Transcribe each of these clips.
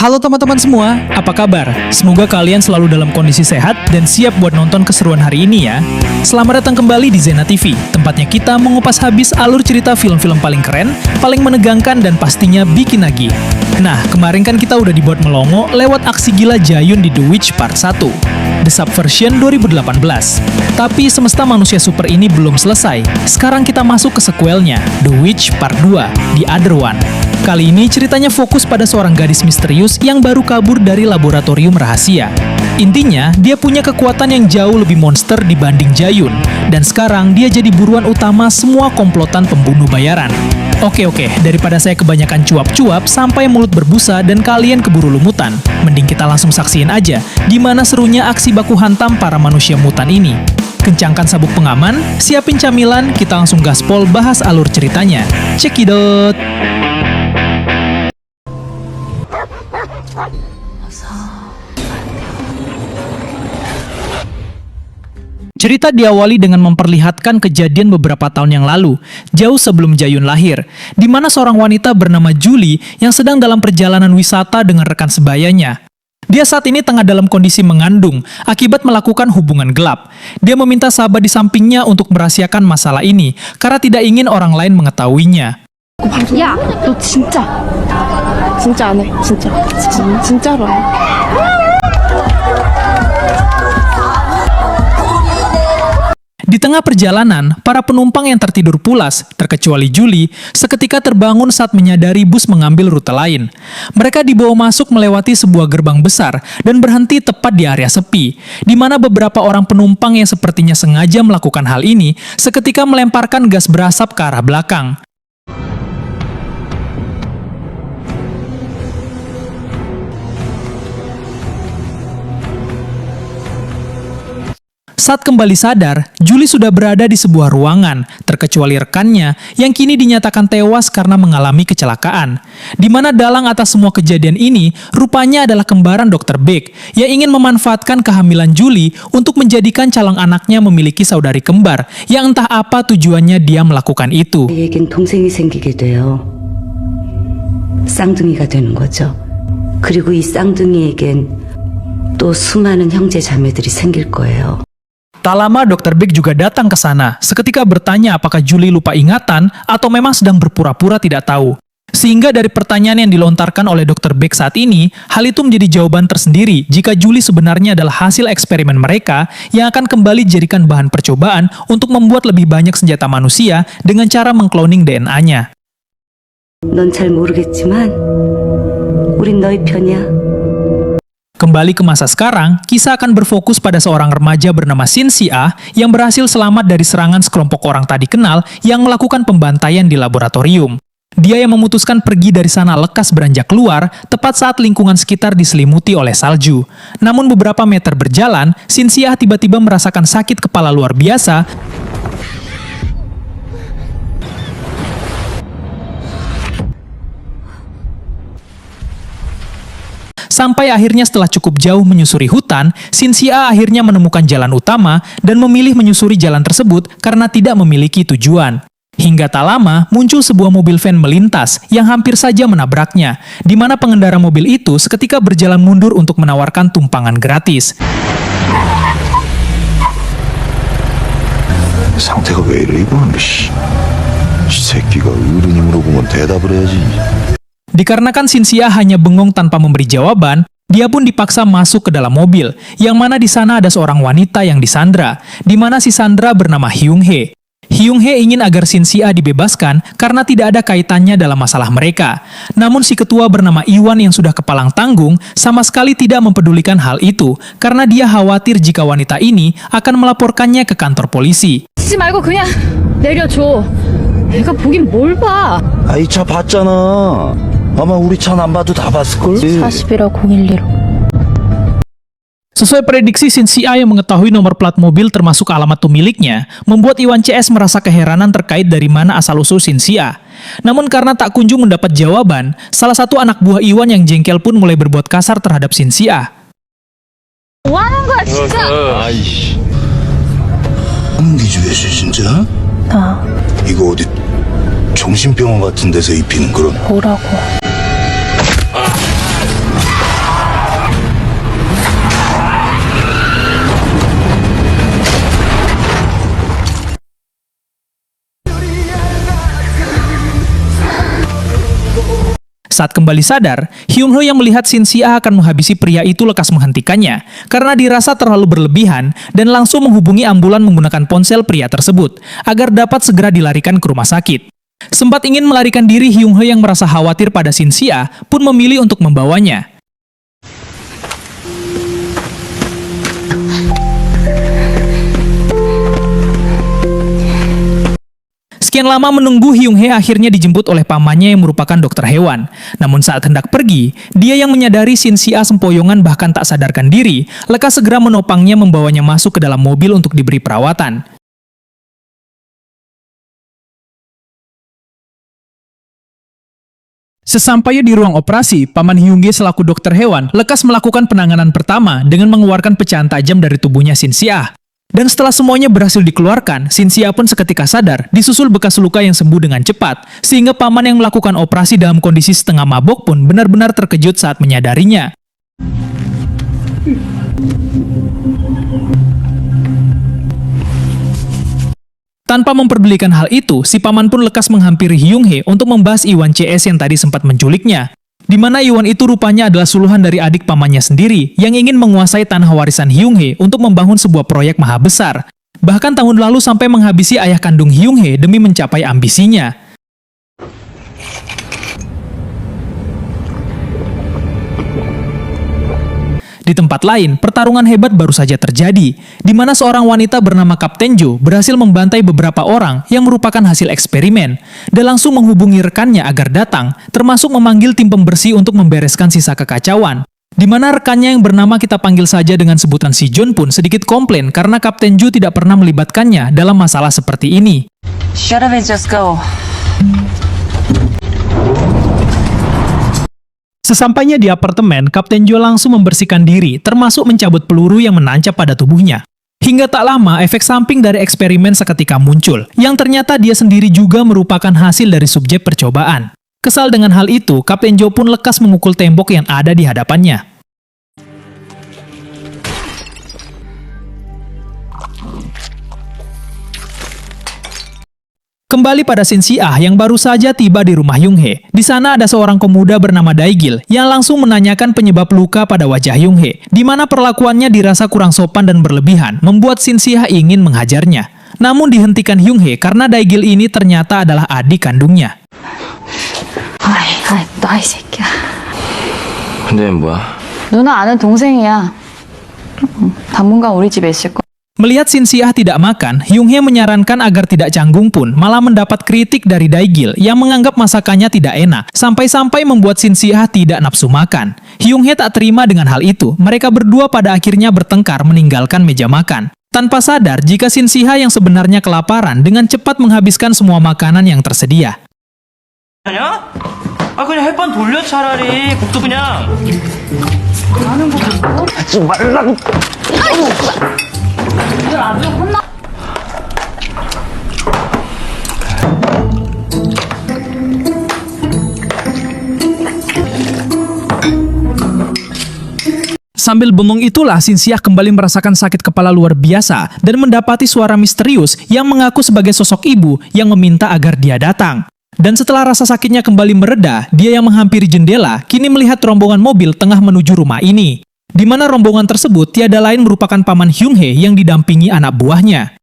Halo teman-teman semua, apa kabar? Semoga kalian selalu dalam kondisi sehat dan siap buat nonton keseruan hari ini ya. Selamat datang kembali di Zena TV, tempatnya kita mengupas habis alur cerita film-film paling keren, paling menegangkan, dan pastinya bikin nagih. Nah, kemarin kan kita udah dibuat melongo lewat aksi gila Jayun di The Witch Part 1, The Subversion 2018. Tapi semesta manusia super ini belum selesai. Sekarang kita masuk ke sequelnya, The Witch Part 2, The Other One. Kali ini ceritanya fokus pada seorang gadis misterius yang baru kabur dari laboratorium rahasia. Intinya, dia punya kekuatan yang jauh lebih monster dibanding Jayun, dan sekarang dia jadi buruan utama semua komplotan pembunuh bayaran. Oke, daripada saya kebanyakan cuap-cuap sampai mulut berbusa dan kalian keburu lumutan, mending kita langsung saksiin aja gimana serunya aksi baku hantam para manusia mutan ini. Kencangkan sabuk pengaman, siapin camilan, kita langsung gaspol bahas alur ceritanya. Cekidot! Cerita diawali dengan memperlihatkan kejadian beberapa tahun yang lalu, jauh sebelum Jayun lahir, di mana seorang wanita bernama Julie yang sedang dalam perjalanan wisata dengan rekan sebayanya. Dia saat ini tengah dalam kondisi mengandung akibat melakukan hubungan gelap. Dia meminta sahabat di sampingnya untuk merahasiakan masalah ini karena tidak ingin orang lain mengetahuinya. 야, 너 진짜 안 해. 진짜로 해. Di tengah perjalanan, para penumpang yang tertidur pulas, terkecuali Julie, seketika terbangun saat menyadari bus mengambil rute lain. Mereka dibawa masuk melewati sebuah gerbang besar dan berhenti tepat di area sepi, di mana beberapa orang penumpang yang sepertinya sengaja melakukan hal ini seketika melemparkan gas berasap ke arah belakang. Saat kembali sadar, Julie sudah berada di sebuah ruangan, terkecuali rekannya yang kini dinyatakan tewas karena mengalami kecelakaan. Di mana dalang atas semua kejadian ini rupanya adalah kembaran Dr. Beck yang ingin memanfaatkan kehamilan Julie untuk menjadikan calon anaknya memiliki saudari kembar yang entah apa tujuannya dia melakukan itu. 얘긴 동생이 생기게 돼요. 쌍둥이가 되는 거죠. 그리고 이 쌍둥이에겐 또 수많은 형제 자매들이 생길 거예요. Tak lama Dr. Beck juga datang ke sana, seketika bertanya apakah Julie lupa ingatan atau memang sedang berpura-pura tidak tahu. Sehingga dari pertanyaan yang dilontarkan oleh Dr. Beck saat ini, hal itu menjadi jawaban tersendiri jika Julie sebenarnya adalah hasil eksperimen mereka yang akan kembali dijadikan bahan percobaan untuk membuat lebih banyak senjata manusia dengan cara mengkloning DNA-nya. 넌 잘 모르겠지만 우린 너희 편이야. Kembali ke masa sekarang, kisah akan berfokus pada seorang remaja bernama Shin Si-ah yang berhasil selamat dari serangan sekelompok orang tak dikenal yang melakukan pembantaian di laboratorium. Dia yang memutuskan pergi dari sana lekas beranjak keluar tepat saat lingkungan sekitar diselimuti oleh salju. Namun beberapa meter berjalan, Shin Si-ah tiba-tiba merasakan sakit kepala luar biasa sampai akhirnya setelah cukup jauh menyusuri hutan, Shin Si-ah akhirnya menemukan jalan utama dan memilih menyusuri jalan tersebut karena tidak memiliki tujuan. Hingga tak lama, muncul sebuah mobil van melintas yang hampir saja menabraknya, di mana pengendara mobil itu seketika berjalan mundur untuk menawarkan tumpangan gratis. 상태가 왜 이래 이거는 씨. 이 새끼가 어른이 물어보면 대답을 해야지. Dikarenakan Shin Si-ah hanya bengong tanpa memberi jawaban, dia pun dipaksa masuk ke dalam mobil, yang mana di sana ada seorang wanita yang disandra, di mana si sandra bernama Hyung Hae. Hyung Hae ingin agar Shin Si-ah dibebaskan karena tidak ada kaitannya dalam masalah mereka. Namun si ketua bernama Iwan yang sudah kepalang tanggung sama sekali tidak mempedulikan hal itu karena dia khawatir jika wanita ini akan melaporkannya ke kantor polisi. 쓰지 말고 그냥 내려줘. 내가 보긴 뭘 봐. 아, 이 차 봤잖아. 아마 우리 차는 안 봐도 다 봤을걸? 41호 012로. Sesuai prediksi Shin Si-ah yang mengetahui nomor plat mobil termasuk alamat pemiliknya, membuat Iwan CS merasa keheranan terkait dari mana asal-usul Shin Si-ah. Namun karena tak kunjung mendapat jawaban, salah satu anak buah Iwan yang jengkel pun mulai berbuat kasar terhadap Shin Si-ah. 뭐 하는 거야 진짜? 아이씨. 하는 게 죽였어 진짜? 나 이거 어디 정신병원 같은 데서 입히는 그런 뭐라고? Saat kembali sadar, Hyung Ho yang melihat Shin Si-ah akan menghabisi pria itu lekas menghentikannya karena dirasa terlalu berlebihan dan langsung menghubungi ambulan menggunakan ponsel pria tersebut agar dapat segera dilarikan ke rumah sakit. Sempat ingin melarikan diri, Hyung Ho yang merasa khawatir pada Shin Si-ah pun memilih untuk membawanya. Sekian lama menunggu, Hyung Hae akhirnya dijemput oleh pamannya yang merupakan dokter hewan. Namun saat hendak pergi, dia yang menyadari Shin Si-ah sempoyongan bahkan tak sadarkan diri, lekas segera menopangnya membawanya masuk ke dalam mobil untuk diberi perawatan. Sesampainya di ruang operasi, paman Hyung Hae selaku dokter hewan lekas melakukan penanganan pertama dengan mengeluarkan pecahan tajam dari tubuhnya Shin Si-ah. Dan setelah semuanya berhasil dikeluarkan, Shin Si-ah pun seketika sadar, disusul bekas luka yang sembuh dengan cepat, sehingga paman yang melakukan operasi dalam kondisi setengah mabok pun benar-benar terkejut saat menyadarinya. Tanpa memperdulikan hal itu, si paman pun lekas menghampiri Hyung Hae untuk membahas Iwan CS yang tadi sempat menculiknya. Di mana Iwan itu rupanya adalah suluhan dari adik pamannya sendiri yang ingin menguasai tanah warisan Hyung Hae untuk membangun sebuah proyek maha besar. Bahkan tahun lalu sampai menghabisi ayah kandung Hyung Hae demi mencapai ambisinya. Di tempat lain, pertarungan hebat baru saja terjadi, di mana seorang wanita bernama Kapten Jo berhasil membantai beberapa orang yang merupakan hasil eksperimen, dan langsung menghubungi rekannya agar datang, termasuk memanggil tim pembersih untuk membereskan sisa kekacauan. Di mana rekannya yang bernama kita panggil saja dengan sebutan Si Jun pun sedikit komplain karena Kapten Jo tidak pernah melibatkannya dalam masalah seperti ini. Shut up and just go. Sesampainya di apartemen, Kapten Jo langsung membersihkan diri, termasuk mencabut peluru yang menancap pada tubuhnya. Hingga tak lama, efek samping dari eksperimen seketika muncul, yang ternyata dia sendiri juga merupakan hasil dari subjek percobaan. Kesal dengan hal itu, Kapten Jo pun lekas memukul tembok yang ada di hadapannya. Kembali pada Shin Si-ah yang baru saja tiba di rumah Hyung Hae. Di sana ada seorang pemuda bernama Dae-gil yang langsung menanyakan penyebab luka pada wajah Hyung Hae, di mana perlakuannya dirasa kurang sopan dan berlebihan, membuat Shin Si-ah ingin menghajarnya. Namun dihentikan Hyung Hae karena Dae-gil ini ternyata adalah adik kandungnya. 나 이 새끼야. 근데 얘 뭐야? 누나 아는 동생이야. 당분간 우리 집에 있을 거야. Melihat Shin Si-ah tidak makan, Hyung Hae menyarankan agar tidak canggung pun malah mendapat kritik dari Dae-gil yang menganggap masakannya tidak enak, sampai-sampai membuat Shin Si-ah tidak nafsu makan. Hyung Hae tak terima dengan hal itu, mereka berdua pada akhirnya bertengkar meninggalkan meja makan. Tanpa sadar jika Shin Si-ah yang sebenarnya kelaparan dengan cepat menghabiskan semua makanan yang tersedia. 아니야? 아 그냥 햇반 돌려 차라리 국도 그냥 Sambil bengong itulah Shin Si-ah kembali merasakan sakit kepala luar biasa dan mendapati suara misterius yang mengaku sebagai sosok ibu yang meminta agar dia datang. Dan setelah rasa sakitnya kembali mereda, dia yang menghampiri jendela kini melihat rombongan mobil tengah menuju rumah ini. Di mana rombongan tersebut tiada lain merupakan paman Hyung Hae yang didampingi anak buahnya.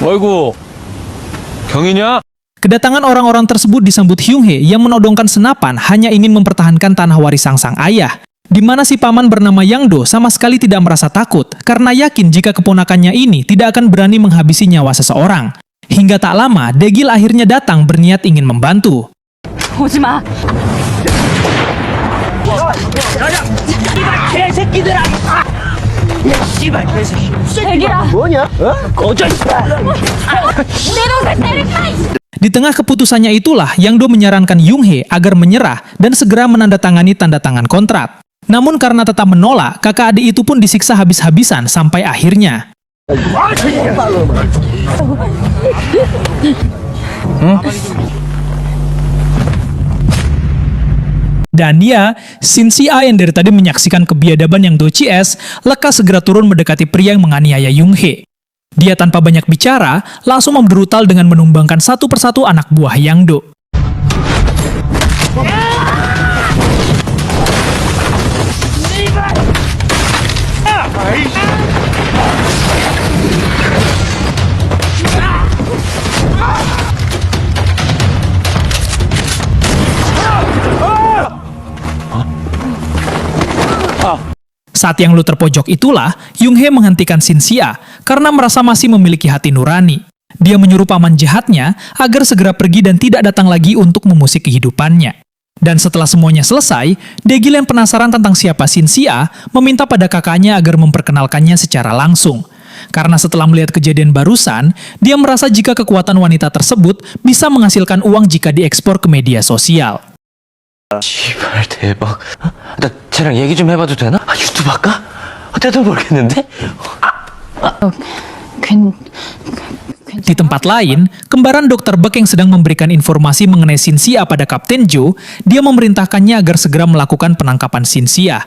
어이구 경이냐? Kedatangan orang-orang tersebut disambut Hyung Hae yang menodongkan senapan hanya ingin mempertahankan tanah warisan sang ayah. Di mana si paman bernama Yang Do sama sekali tidak merasa takut karena yakin jika keponakannya ini tidak akan berani menghabisi nyawa seseorang. Hingga tak lama, Dae-gil akhirnya datang berniat ingin membantu. 오지 마. 애기라. 뭐냐? 꺼져. 내 동생 때릴까? Di tengah keputusannya itulah Yang Do menyarankan Hyung Hae agar menyerah dan segera menandatangani tanda tangan kontrak. Namun karena tetap menolak, kakak adik itu pun disiksa habis-habisan sampai akhirnya. Dan ya, Shin Si-ah yang dari tadi menyaksikan kebiadaban Yang Do CS, lekas segera turun mendekati pria yang menganiaya Hyung Hae. Dia tanpa banyak bicara, langsung membrutal dengan menumbangkan satu persatu anak buah Yang Do. Saat Yang Lu terpojok itulah, Yung Hee menghentikan Shin-sia karena merasa masih memiliki hati nurani. Dia menyuruh paman jahatnya agar segera pergi dan tidak datang lagi untuk memusik kehidupannya. Dan setelah semuanya selesai, Daegil yang penasaran tentang siapa Shin-sia meminta pada kakaknya agar memperkenalkannya secara langsung. Karena setelah melihat kejadian barusan, dia merasa jika kekuatan wanita tersebut bisa menghasilkan uang jika diekspor ke media sosial. 씨발 대박. 나 쟤랑 얘기 좀 해봐도 되나? 유튜브 할까? 어때도 모르겠는데? Di tempat lain, kembaran Dr. Buck yang sedang memberikan informasi mengenai Shin-sia pada Kapten Jo, dia memerintahkannya agar segera melakukan penangkapan Shin-sia.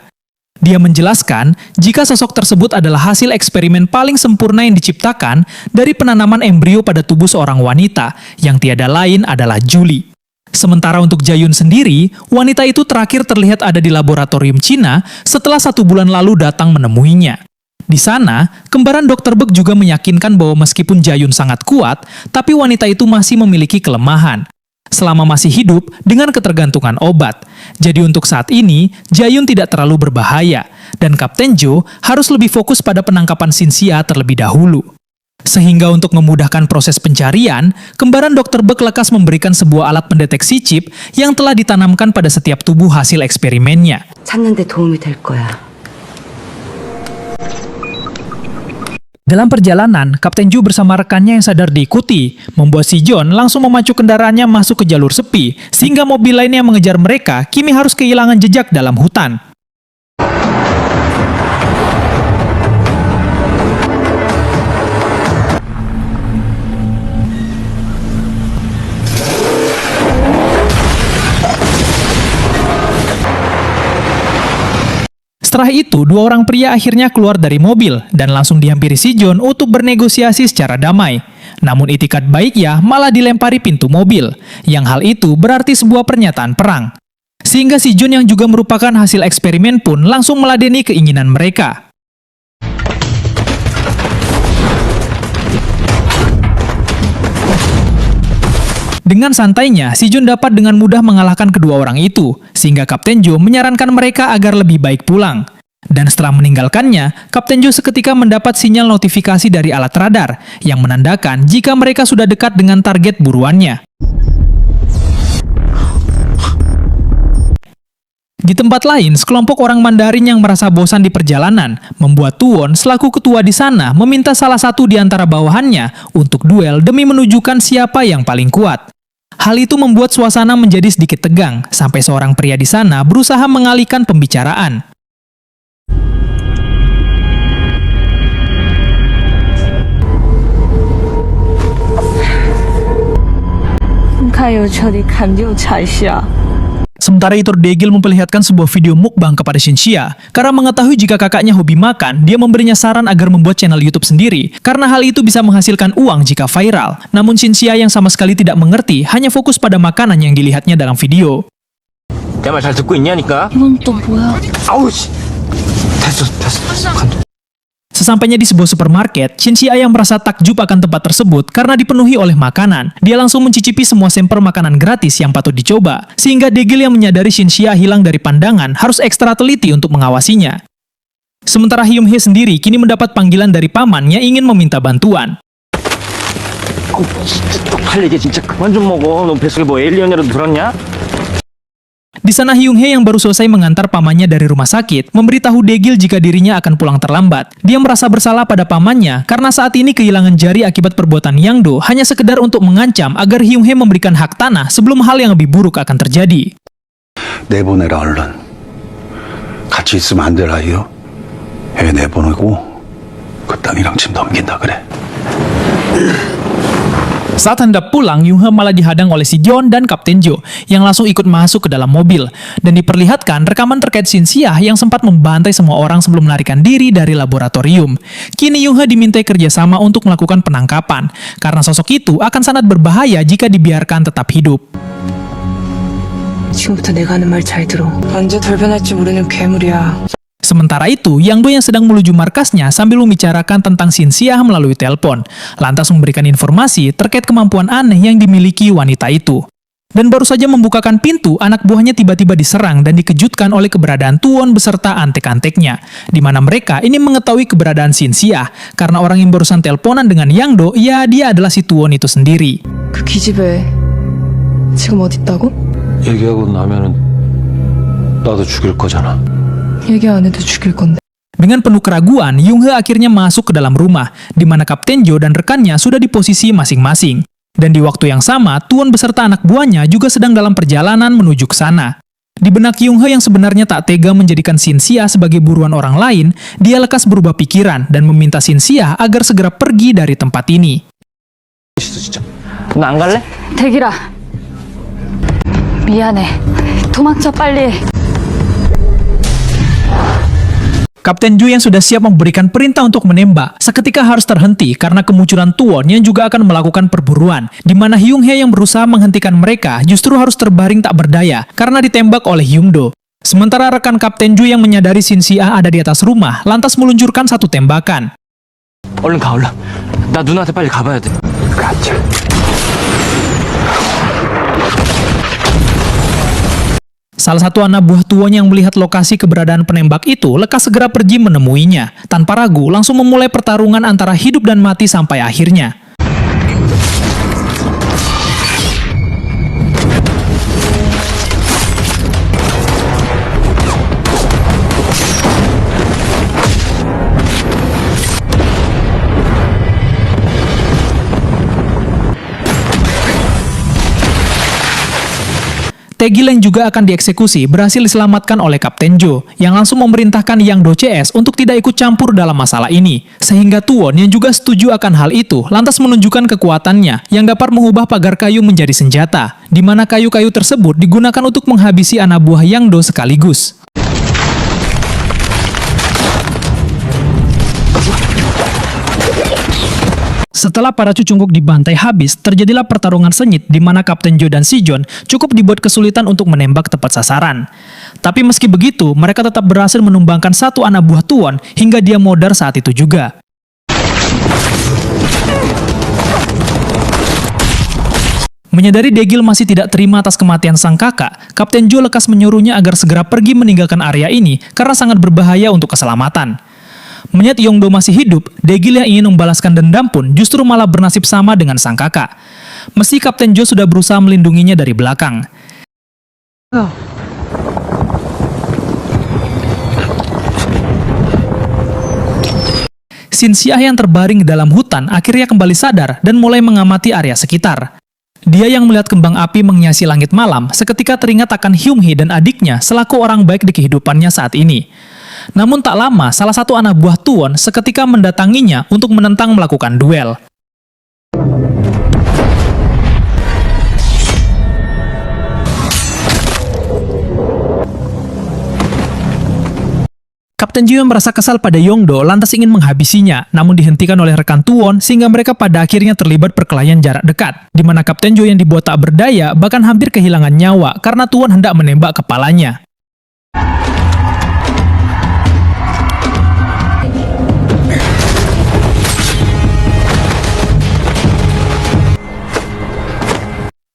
Dia menjelaskan jika sosok tersebut adalah hasil eksperimen paling sempurna yang diciptakan dari penanaman embrio pada tubuh seorang wanita, yang tiada lain adalah Julie. Sementara untuk Jayun sendiri, wanita itu terakhir terlihat ada di laboratorium Cina setelah 1 bulan lalu datang menemuinya. Di sana, kembaran Dr. Buck juga meyakinkan bahwa meskipun Jayun sangat kuat, tapi wanita itu masih memiliki kelemahan. Selama masih hidup dengan ketergantungan obat. Jadi untuk saat ini, Jayun tidak terlalu berbahaya, dan Kapten Jo harus lebih fokus pada penangkapan Shin-sia terlebih dahulu. Sehingga untuk memudahkan proses pencarian, kembaran Dr. Buck lekas memberikan sebuah alat pendeteksi chip yang telah ditanamkan pada setiap tubuh hasil eksperimennya. 찾는 데 도움이 될 거야. Dalam perjalanan, Kapten Jo bersama rekannya yang sadar diikuti, membuat si John langsung memacu kendaraannya masuk ke jalur sepi, sehingga mobil lain yang mengejar mereka kini harus kehilangan jejak dalam hutan. Setelah itu, 2 orang pria akhirnya keluar dari mobil dan langsung dihampiri si John untuk bernegosiasi secara damai. Namun itikat baik ya malah dilempari pintu mobil, yang hal itu berarti sebuah pernyataan perang. Sehingga si John yang juga merupakan hasil eksperimen pun langsung meladeni keinginan mereka. Dengan santainya, si Jun dapat dengan mudah mengalahkan kedua orang itu, sehingga Kapten Jo menyarankan mereka agar lebih baik pulang. Dan setelah meninggalkannya, Kapten Jo seketika mendapat sinyal notifikasi dari alat radar, yang menandakan jika mereka sudah dekat dengan target buruannya. Di tempat lain, sekelompok orang Mandarin yang merasa bosan di perjalanan, membuat Tuwon selaku ketua di sana meminta salah satu di antara bawahannya untuk duel demi menunjukkan siapa yang paling kuat. Hal itu membuat suasana menjadi sedikit tegang, sampai seorang pria di sana berusaha mengalihkan pembicaraan. Sementara itu, Daegil memperlihatkan sebuah video mukbang kepada Shin-sia. Karena mengetahui jika kakaknya hobi makan, dia memberinya saran agar membuat channel YouTube sendiri, karena hal itu bisa menghasilkan uang jika viral. Namun Shin-sia yang sama sekali tidak mengerti, hanya fokus pada makanan yang dilihatnya dalam video. 내 말 잘 듣고 있냐니까? 이건 또 뭐야? 아우 씨. 됐어. Sesampainya di sebuah supermarket, Shin-sia yang merasa takjub akan tempat tersebut karena dipenuhi oleh makanan. Dia langsung mencicipi semua sampel makanan gratis yang patut dicoba, sehingga Daegil yang menyadari Shin-sia hilang dari pandangan harus ekstra teliti untuk mengawasinya. Sementara Hyung Hee sendiri kini mendapat panggilan dari pamannya ingin meminta bantuan. 진짜 쪽팔리게 진짜 그만 좀 먹어. 너 뱃속에 뭐 에일리언이라도 들었냐? Di sana Hyung Hee yang baru selesai mengantar pamannya dari rumah sakit, memberitahu Daegil jika dirinya akan pulang terlambat. Dia merasa bersalah pada pamannya karena saat ini kehilangan jari akibat perbuatan Yang Do hanya sekedar untuk mengancam agar Hyung Hee memberikan hak tanah sebelum hal yang lebih buruk akan terjadi. 내보내라 얼른. 같이 있으면 안 될 아이요. 애 내보내고 그 땅이랑 집 넘긴다 그래. Saat hendak pulang, Yung-hee malah dihadang oleh si Jeon dan Kapten Jo yang langsung ikut masuk ke dalam mobil dan diperlihatkan rekaman terkait Shin-sia yang sempat membantai semua orang sebelum melarikan diri dari laboratorium. Kini Yung-hee dimintai kerjasama untuk melakukan penangkapan karena sosok itu akan sangat berbahaya jika dibiarkan tetap hidup. 지금부터 내가 하는 말 잘 들어. 언제 돌변할지 모르는 괴물이야. Sementara itu, Yang Do yang sedang menuju markasnya sambil membicarakan tentang Shin-sia melalui telepon, lantas memberikan informasi terkait kemampuan aneh yang dimiliki wanita itu. Dan baru saja membukakan pintu, anak buahnya tiba-tiba diserang dan dikejutkan oleh keberadaan Tuwon beserta antek-anteknya, di mana mereka ini mengetahui keberadaan Shin-sia, karena orang yang barusan teleponan dengan Yang Do, ya dia adalah si Tuwon itu sendiri. 그 기집애 지금 어디 있다고? 얘기하고 나면은 나도 죽일 거잖아. 얘기 안 해도 죽일 건데. Dengan penuh keraguan, Yung-hee akhirnya masuk ke dalam rumah, di mana Kapten Jo dan rekannya sudah di posisi masing-masing. Dan di waktu yang sama, Tuwon beserta anak buahnya juga sedang dalam perjalanan menuju ke sana. Di benak Yung-hee yang sebenarnya tak tega menjadikan Shin-sia sebagai buruan orang lain, dia lekas berubah pikiran dan meminta Shin-sia agar segera pergi dari tempat ini. 너 안 갈래? 대기라. 미안해. 도망쳐 빨리. Kapten Jo yang sudah siap memberikan perintah untuk menembak, seketika harus terhenti karena kemunculan Tuwon yang juga akan melakukan perburuan, di mana Yung-hee yang berusaha menghentikan mereka justru harus terbaring tak berdaya karena ditembak oleh Yung Do. Sementara rekan Kapten Jo yang menyadari Shin-sia ada di atas rumah, lantas meluncurkan satu tembakan. 얼른 가, 얼른. 나 누나한테 빨리 가봐야 돼. 가자. Salah satu anak buah Tuwon yang melihat lokasi keberadaan penembak itu lekas segera pergi menemuinya. Tanpa ragu, langsung memulai pertarungan antara hidup dan mati sampai akhirnya. Taegil yang juga akan dieksekusi berhasil diselamatkan oleh Kapten Jo, yang langsung memerintahkan Yang Do CS untuk tidak ikut campur dalam masalah ini. Sehingga Tuwon yang juga setuju akan hal itu, lantas menunjukkan kekuatannya yang dapat mengubah pagar kayu menjadi senjata, di mana kayu-kayu tersebut digunakan untuk menghabisi anak buah Yang Do sekaligus. Setelah para cucungkuk dibantai habis, terjadilah pertarungan sengit di mana Kapten Jo dan Si Jeon cukup dibuat kesulitan untuk menembak tepat sasaran. Tapi meski begitu, mereka tetap berhasil menumbangkan satu anak buah Tuwon hingga dia modar saat itu juga. Menyadari Daegil masih tidak terima atas kematian sang kakak, Kapten Jo lekas menyuruhnya agar segera pergi meninggalkan area ini karena sangat berbahaya untuk keselamatan. Melihat Yang Do masih hidup, Daegil yang ingin membalaskan dendam pun justru malah bernasib sama dengan sang kakak. Meski Kapten Jo sudah berusaha melindunginya dari belakang. Shin-sia yang terbaring di dalam hutan akhirnya kembali sadar dan mulai mengamati area sekitar. Dia yang melihat kembang api menghiasi langit malam seketika teringat akan Hyung-hee dan adiknya selaku orang baik di kehidupannya saat ini. Namun tak lama, salah satu anak buah Tuwon seketika mendatanginya untuk menentang melakukan duel. Kapten Jo yang merasa kesal pada Yang Do lantas ingin menghabisinya, namun dihentikan oleh rekan Tuwon sehingga mereka pada akhirnya terlibat perkelahian jarak dekat, di mana Kapten Jo yang dibuat tak berdaya bahkan hampir kehilangan nyawa karena Tuwon hendak menembak kepalanya.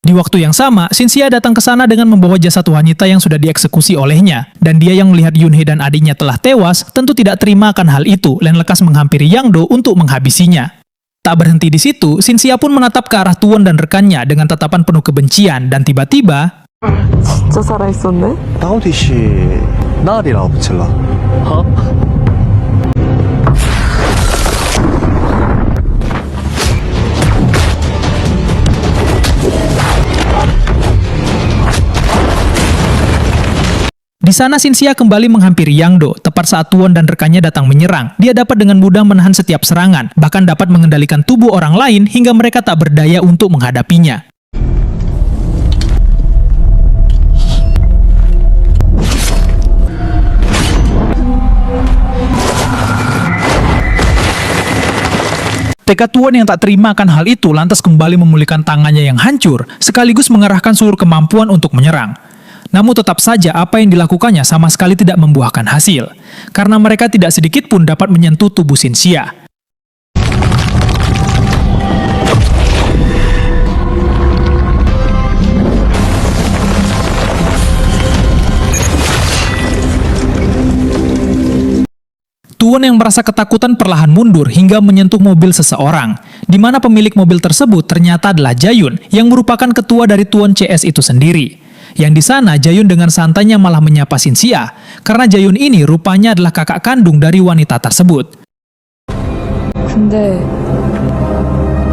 Di waktu yang sama, Shin-sia datang ke sana dengan membawa jasad wanita yang sudah dieksekusi olehnya. Dan dia yang melihat Yoon-hee dan adiknya telah tewas, tentu tidak terima akan hal itu dan lekas menghampiri Yang Do untuk menghabisinya. Tak berhenti di situ, Shin-sia pun menatap ke arah Tuwon dan rekannya dengan tatapan penuh kebencian dan tiba-tiba... 진짜 살아있었네? 나우디 씨 나으리라고 붙일라. Di sana Xinxia kembali menghampiri Yang Do, tepat saat Tuan dan rekannya datang menyerang. Dia dapat dengan mudah menahan setiap serangan, bahkan dapat mengendalikan tubuh orang lain hingga mereka tak berdaya untuk menghadapinya. Tekad Tuan yang tak terima akan hal itu lantas kembali memulihkan tangannya yang hancur, sekaligus mengerahkan seluruh kemampuan untuk menyerang. Namun tetap saja apa yang dilakukannya sama sekali tidak membuahkan hasil, karena mereka tidak sedikit pun dapat menyentuh tubuh Xinxia. Tuan yang merasa ketakutan perlahan mundur hingga menyentuh mobil seseorang, di mana pemilik mobil tersebut ternyata adalah Jayun yang merupakan ketua dari Tuan CS itu sendiri. Yang di sana Jayun dengan santainya malah menyapa Xinxia, karena Jayun ini rupanya adalah kakak kandung dari wanita tersebut. 근데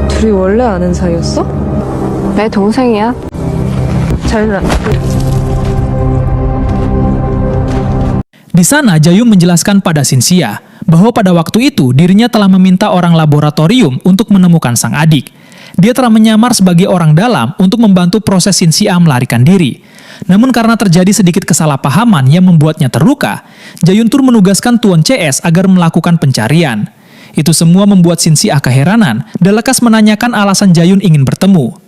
둘이 원래 아는 사이였어? 내 동생이야. 잘나. Di sana Jayun menjelaskan pada Xinxia bahwa pada waktu itu dirinya telah meminta orang laboratorium untuk menemukan sang adik. Dia telah menyamar sebagai orang dalam untuk membantu proses Xinxia melarikan diri. Namun karena terjadi sedikit kesalahpahaman yang membuatnya terluka, Jayun Tur menugaskan Tuan CS agar melakukan pencarian. Itu semua membuat Xinxia keheranan dan lekas menanyakan alasan Jayun ingin bertemu.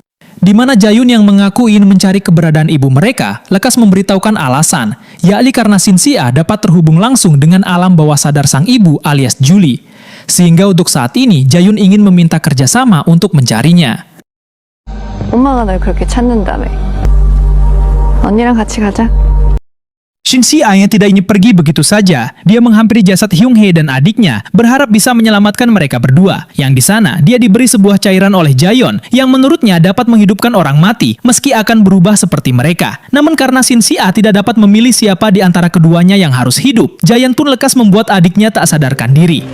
Di mana Jayun yang mengaku ingin mencari keberadaan ibu mereka, lekas memberitahukan alasan, yakni karena Xinxia dapat terhubung langsung dengan alam bawah sadar sang ibu alias Julie. Sehingga untuk saat ini, Jayun ingin meminta kerjasama untuk mencarinya. 엄마가 날 그렇게 찾는다며. 언니랑 같이 가자. Xinxia yang tidak ingin pergi begitu saja, dia menghampiri jasad Hyung Hae dan adiknya, berharap bisa menyelamatkan mereka berdua. Yang di sana, dia diberi sebuah cairan oleh Jayon, yang menurutnya dapat menghidupkan orang mati, meski akan berubah seperti mereka. Namun karena Xinxia tidak dapat memilih siapa di antara keduanya yang harus hidup, Jayon pun lekas membuat adiknya tak sadarkan diri.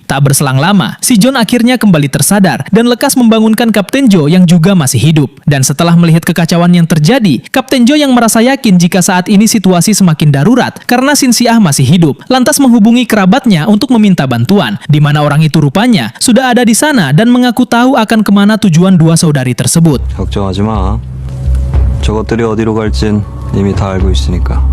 Tak berselang lama, si John akhirnya kembali tersadar dan lekas membangunkan Kapten Jo yang juga masih hidup. Dan setelah melihat kekacauan yang terjadi, Kapten Jo yang merasa yakin jika saat ini situasi semakin darurat karena Xinxia masih hidup, lantas menghubungi kerabatnya untuk meminta bantuan, di mana orang itu rupanya sudah ada di sana dan mengaku tahu akan kemana tujuan dua saudari tersebut. 걱정하지 마. 저것들이 어디로 갈진 이미 다 알고 있으니까.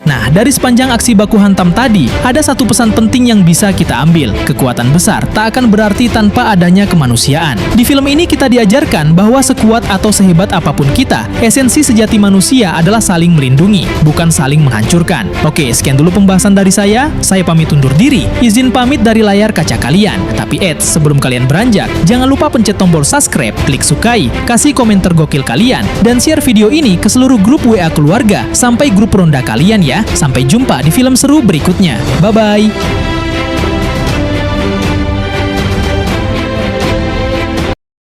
Nah, dari sepanjang aksi baku hantam tadi, ada satu pesan penting yang bisa kita ambil. Kekuatan besar tak akan berarti tanpa adanya kemanusiaan. Di film ini kita diajarkan bahwa sekuat atau sehebat apapun kita, esensi sejati manusia adalah saling melindungi, bukan saling menghancurkan. Oke, sekian dulu pembahasan dari saya pamit undur diri. Izin pamit dari layar kaca kalian. Tapi sebelum kalian beranjak, jangan lupa pencet tombol subscribe, klik sukai, kasih komentar gokil kalian, dan share video ini ke seluruh grup WA keluarga, sampai grup ronda kalian ya. Sampai jumpa di film seru berikutnya. Bye-bye.